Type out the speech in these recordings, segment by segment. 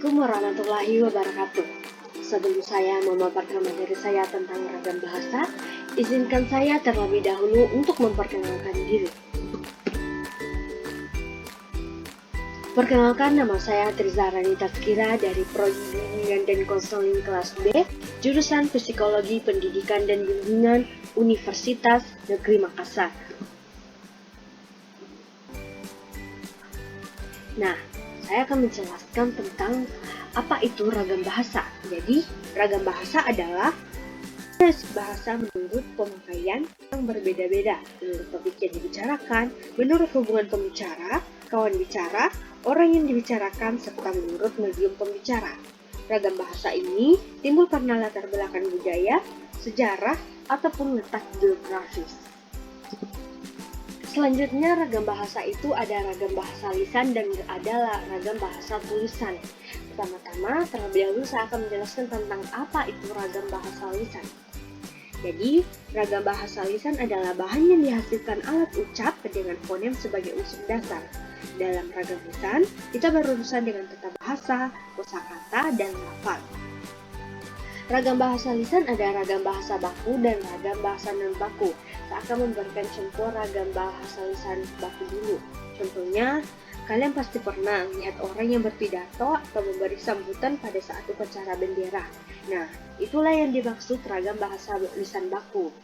Assalamualaikum warahmatullahi wabarakatuh. Sebelum saya memaparkan materi saya tentang ragam bahasa, izinkan saya terlebih dahulu untuk memperkenalkan diri. Perkenalkan, nama saya Triza Rani Tazkira dari Prodi Bimbingan dan Konseling kelas B, jurusan Psikologi Pendidikan dan Bimbingan Universitas Negeri Makassar. Nah, saya akan menjelaskan tentang apa itu ragam bahasa. Jadi, ragam bahasa adalah bahasa menurut pemakaian yang berbeda-beda, menurut topik yang dibicarakan, menurut hubungan pembicara, kawan bicara, orang yang dibicarakan, serta menurut medium pembicara. Ragam bahasa ini timbul karena latar belakang budaya, sejarah, ataupun letak geografis. Selanjutnya, ragam bahasa itu ada ragam bahasa lisan dan ada ragam bahasa tulisan. Pertama-tama, terlebih dahulu saya akan menjelaskan tentang apa itu ragam bahasa lisan. Jadi, ragam bahasa lisan adalah bahan yang dihasilkan alat ucap dengan fonem sebagai unsur dasar. Dalam ragam lisan, kita berurusan dengan tata bahasa, kosakata, dan lafaz. Ragam bahasa lisan ada ragam bahasa baku dan ragam bahasa non-baku. Saya akan memberikan contoh ragam bahasa lisan baku dulu. Contohnya, kalian pasti pernah lihat orang yang berpidato atau memberi sambutan pada saat upacara bendera. Nah, itulah yang dimaksud ragam bahasa lisan baku.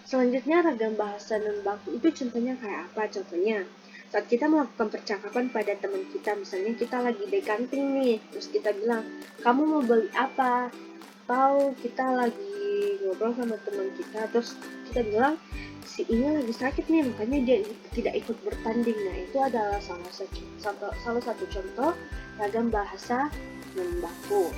Selanjutnya, ragam bahasa non-baku itu contohnya kayak apa? Contohnya, saat kita melakukan percakapan pada teman kita, misalnya kita lagi di kantin nih, terus kita bilang, kamu mau beli apa? Atau kita lagi ngobrol sama teman kita, terus kita bilang, si ini lagi sakit nih, makanya dia tidak ikut bertanding. Nah, itu adalah salah satu contoh ragam bahasa non-baku.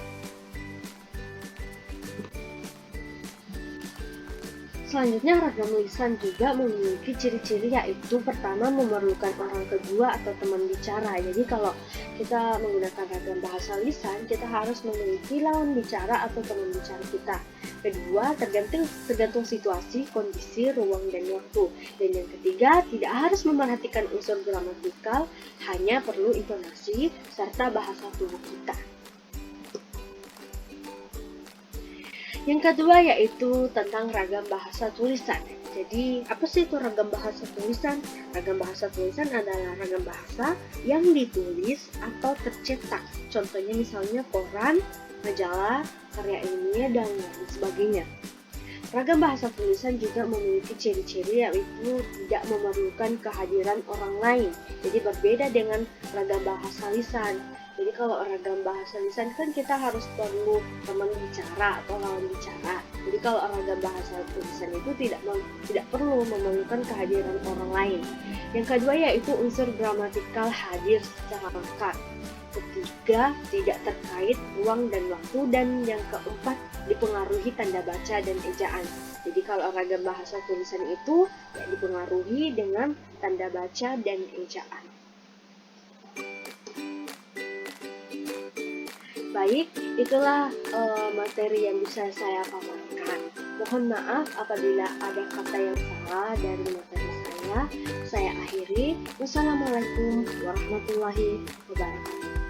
Selanjutnya, ragam lisan juga memiliki ciri-ciri, yaitu pertama memerlukan orang kedua atau teman bicara. Jadi kalau kita menggunakan ragam bahasa lisan, kita harus memiliki lawan bicara atau teman bicara kita. Kedua, tergantung situasi, kondisi, ruang, dan waktu. Dan yang ketiga, tidak harus memerhatikan unsur gramatikal, hanya perlu intonasi serta bahasa tubuh kita. Yang kedua yaitu tentang ragam bahasa tulisan. Jadi, apa sih itu ragam bahasa tulisan? Ragam bahasa tulisan adalah ragam bahasa yang ditulis atau tercetak. Contohnya misalnya koran, majalah, karya ilmiah, dan lain sebagainya. Ragam bahasa tulisan juga memiliki ciri-ciri yaitu tidak memerlukan kehadiran orang lain. Jadi berbeda dengan ragam bahasa lisan. Jadi kalau ragam bahasa lisan kan kita harus perlu teman bicara atau lawan bicara. Jadi kalau ragam bahasa tulisan itu tidak perlu memerlukan kehadiran orang lain. Yang kedua yaitu unsur gramatikal hadir secara lengkap. Ketiga, tidak terkait ruang dan waktu, dan yang keempat dipengaruhi tanda baca dan ejaan. Jadi kalau ragam bahasa tulisan itu ya dipengaruhi dengan tanda baca dan ejaan. Baik, itulah materi yang bisa saya paparkan. Mohon maaf apabila ada kata yang salah dari materi saya. Saya akhiri. Wassalamualaikum warahmatullahi wabarakatuh.